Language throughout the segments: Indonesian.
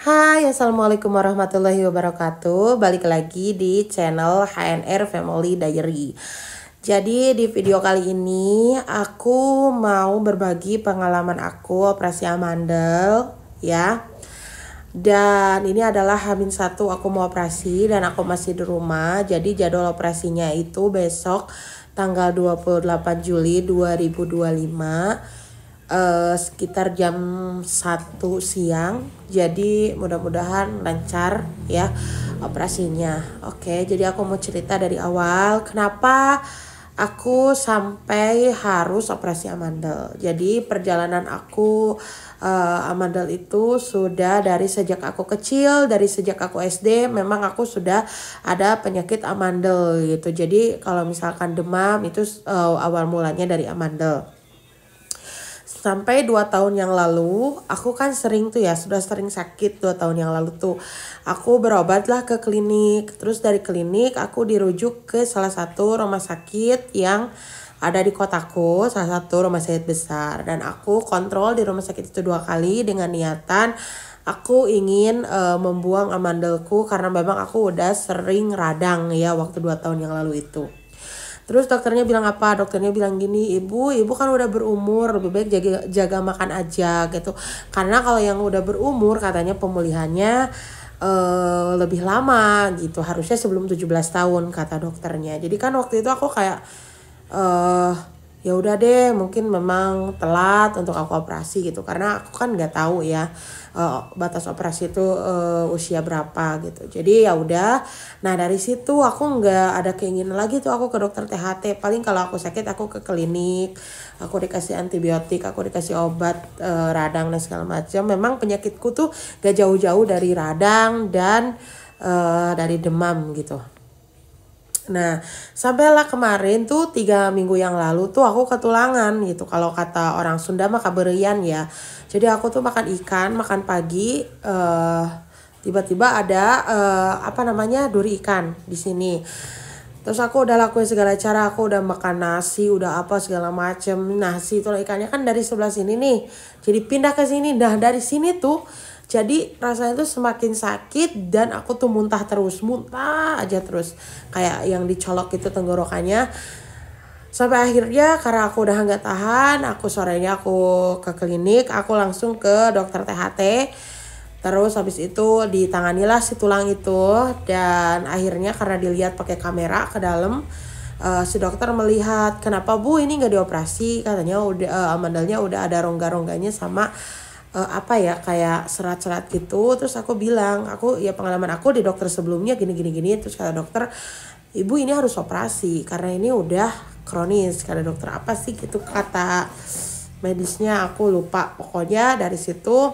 Hai, Assalamualaikum warahmatullahi wabarakatuh. Balik lagi di channel HNR Family Diary. Jadi di video kali ini aku mau berbagi pengalaman aku operasi amandel ya. Dan ini adalah H-1 aku mau operasi dan aku masih di rumah. Jadi jadwal operasinya itu besok tanggal 28 Juli 2025. Sekitar jam 1 siang. Jadi mudah-mudahan lancar ya operasinya. Oke, jadi aku mau cerita dari awal kenapa aku sampai harus operasi amandel. Jadi perjalanan aku amandel itu sudah dari sejak aku kecil, dari sejak aku SD memang aku sudah ada penyakit amandel gitu. Jadi kalau misalkan demam itu awal mulanya dari amandel. Sampai 2 tahun yang lalu, aku kan sering tuh ya, sudah sering sakit 2 tahun yang lalu tuh. Aku berobat lah ke klinik, terus dari klinik aku dirujuk ke salah satu rumah sakit yang ada di kotaku, salah satu rumah sakit besar. Dan aku kontrol di rumah sakit itu 2 kali dengan niatan aku ingin membuang amandelku karena memang aku udah sering radang ya waktu 2 tahun yang lalu itu. Terus dokternya bilang apa? Dokternya bilang gini, ibu kan udah berumur, lebih baik jaga makan aja gitu. Karena kalau yang udah berumur katanya pemulihannya lebih lama gitu. Harusnya sebelum 17 tahun kata dokternya. Jadi kan waktu itu aku kayak ya udah deh, mungkin memang telat untuk aku operasi gitu. Karena aku kan nggak tahu ya batas operasi itu usia berapa gitu. Jadi ya udah. Nah dari situ aku nggak ada keinginan lagi tuh aku ke dokter THT. Paling kalau aku sakit aku ke klinik, aku dikasih antibiotik, aku dikasih obat radang dan segala macam. Memang penyakitku tuh gak jauh-jauh dari radang dan dari demam gitu. Nah, sampailah kemarin tuh 3 minggu yang lalu tuh aku ketulangan gitu. Kalau kata orang Sunda mah kaberian ya. Jadi aku tuh makan ikan, makan pagi, tiba-tiba ada duri ikan di sini. Terus aku udah lakuin segala cara, aku udah makan nasi, udah apa segala macem. Nasi tulang ikannya kan dari sebelah sini nih. Jadi pindah ke sini. Nah, dari sini tuh jadi rasanya tuh semakin sakit dan aku tuh muntah aja terus. Kayak yang dicolok itu tenggorokannya. Sampai akhirnya karena aku udah nggak tahan, sorenya aku ke klinik, aku langsung ke dokter THT. Terus habis itu ditanganilah si tulang itu dan akhirnya karena dilihat pakai kamera ke dalam, si dokter melihat kenapa bu ini nggak dioperasi, katanya udah amandelnya udah ada rongga-rongganya sama kayak serat-serat gitu. Terus aku bilang, ya pengalaman aku di dokter sebelumnya gini. Terus kata dokter, ibu ini harus operasi karena ini udah kronis. Kata dokter apa sih gitu kata medisnya, aku lupa. Pokoknya dari situ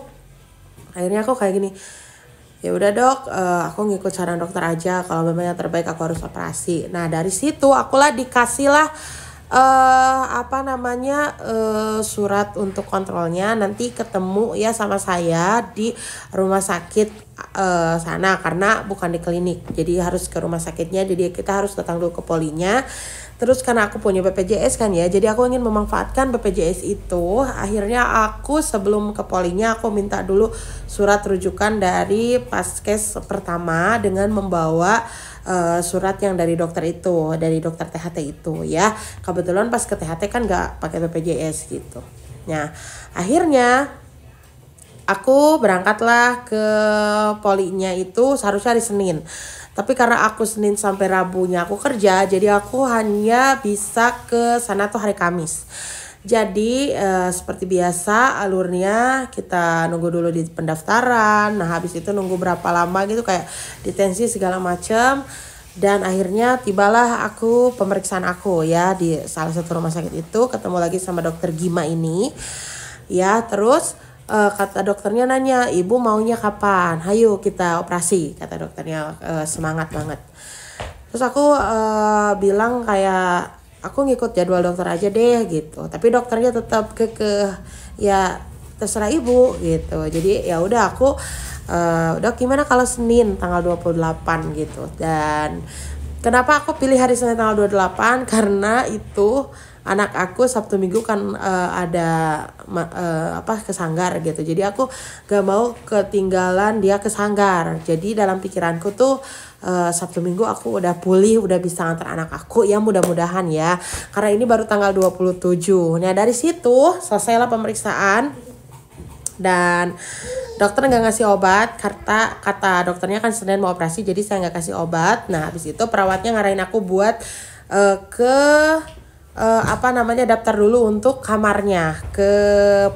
akhirnya aku kayak gini, ya udah dok, aku ngikut saran dokter aja, kalau memang yang terbaik aku harus operasi. Nah dari situ akulah dikasih lah surat untuk kontrolnya, nanti ketemu ya sama saya di rumah sakit sana karena bukan di klinik, jadi harus ke rumah sakitnya. Jadi kita harus datang dulu ke polinya. Terus karena aku punya BPJS kan ya, jadi aku ingin memanfaatkan BPJS itu. Akhirnya aku sebelum ke polinya aku minta dulu surat rujukan dari Paskes pertama dengan membawa surat yang dari dokter itu, dari dokter THT itu ya. Kebetulan pas ke THT kan nggak pakai BPJS gitu. Nah akhirnya aku berangkatlah ke polinya itu seharusnya hari Senin. Tapi karena aku Senin sampai Rabunya aku kerja, jadi aku hanya bisa ke sana tuh hari Kamis. Jadi seperti biasa alurnya kita nunggu dulu di pendaftaran. Nah habis itu nunggu berapa lama gitu kayak detensi segala macam. Dan akhirnya tibalah aku pemeriksaan aku ya di salah satu rumah sakit itu, ketemu lagi sama dokter Gima ini. Ya terus kata dokternya nanya, ibu maunya kapan? Hayo kita operasi, kata dokternya semangat banget. Terus aku bilang kayak aku ngikut jadwal dokter aja deh gitu. Tapi dokternya tetap ya terserah ibu gitu. Jadi ya udah aku dok gimana kalau Senin tanggal 28 gitu. Dan Kenapa aku pilih hari Senin tanggal 28? Karena itu anak aku Sabtu Minggu kan ada ke sanggar gitu. Jadi aku gak mau ketinggalan dia ke sanggar. Jadi dalam pikiranku tuh Sabtu Minggu aku udah pulih, udah bisa antar anak aku ya, mudah-mudahan ya. Karena ini baru tanggal 27. Nah, dari situ selesailah pemeriksaan. Dan dokter nggak ngasih obat, kata dokternya kan Senin mau operasi, jadi saya nggak kasih obat. Nah, habis itu perawatnya ngarahin aku buat ke daftar dulu untuk kamarnya ke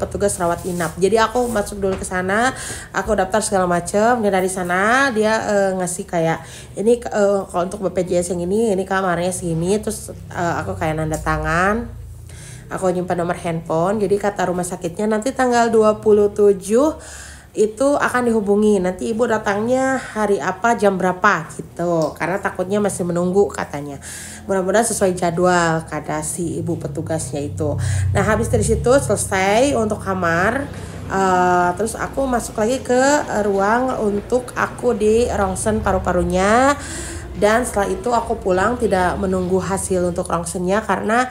petugas rawat inap. Jadi aku masuk dulu ke sana, aku daftar segala macam. Dan dari sana dia ngasih kayak ini kalau untuk BPJS yang ini kamarnya segini. Terus aku kayak nanda tangan. Aku nyimpan nomor handphone. Jadi kata rumah sakitnya nanti tanggal 27 itu akan dihubungi. Nanti ibu datangnya hari apa, jam berapa gitu. Karena takutnya masih menunggu katanya. Mudah-mudahan sesuai jadwal kata si ibu petugasnya itu. Nah, habis dari situ selesai untuk kamar. Terus aku masuk lagi ke ruang untuk aku di rongsen paru-parunya. Dan setelah itu aku pulang tidak menunggu hasil untuk rongsennya karena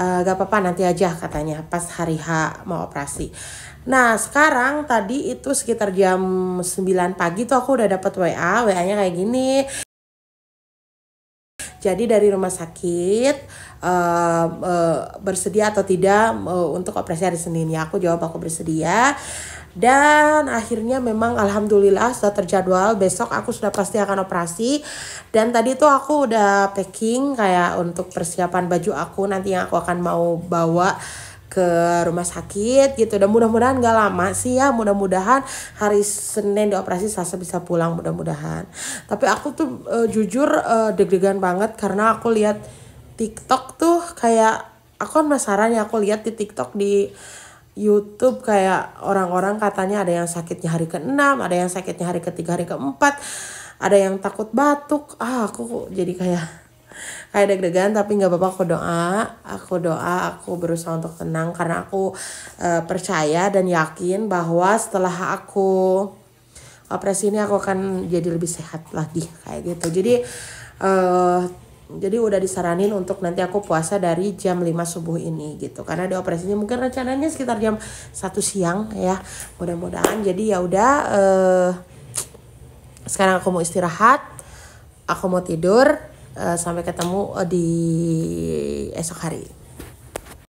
gak apa-apa nanti aja katanya pas hari H mau operasi. Nah, sekarang tadi itu sekitar jam 9 pagi tuh aku udah dapat WA-nya kayak gini. Jadi dari rumah sakit bersedia atau tidak untuk operasi hari Senin ya. Aku jawab aku bersedia. Dan akhirnya memang alhamdulillah sudah terjadwal, besok aku sudah pasti akan operasi. Dan tadi tuh aku udah packing kayak untuk persiapan baju aku nanti yang aku akan mau bawa ke rumah sakit gitu. Dan mudah-mudahan gak lama sih ya, mudah-mudahan hari Senin dioperasi, Selasa bisa pulang mudah-mudahan. Tapi aku tuh jujur deg-degan banget karena aku lihat TikTok tuh kayak aku kan penasaran ya, aku lihat di TikTok di YouTube kayak orang-orang katanya ada yang sakitnya hari ke-6, ada yang sakitnya hari ke-3, hari ke-4, ada yang takut batuk. Aku jadi kayak deg-degan, tapi nggak apa-apa, aku berusaha untuk tenang karena aku percaya dan yakin bahwa setelah aku operasi ini aku akan jadi lebih sehat lagi kayak gitu. Jadi udah disaranin untuk nanti aku puasa dari jam 5 subuh ini gitu. Karena di operasinya mungkin rencananya sekitar jam 1 siang ya. Mudah-mudahan. Jadi ya udah sekarang aku mau istirahat. Aku mau tidur. Sampai ketemu di esok hari.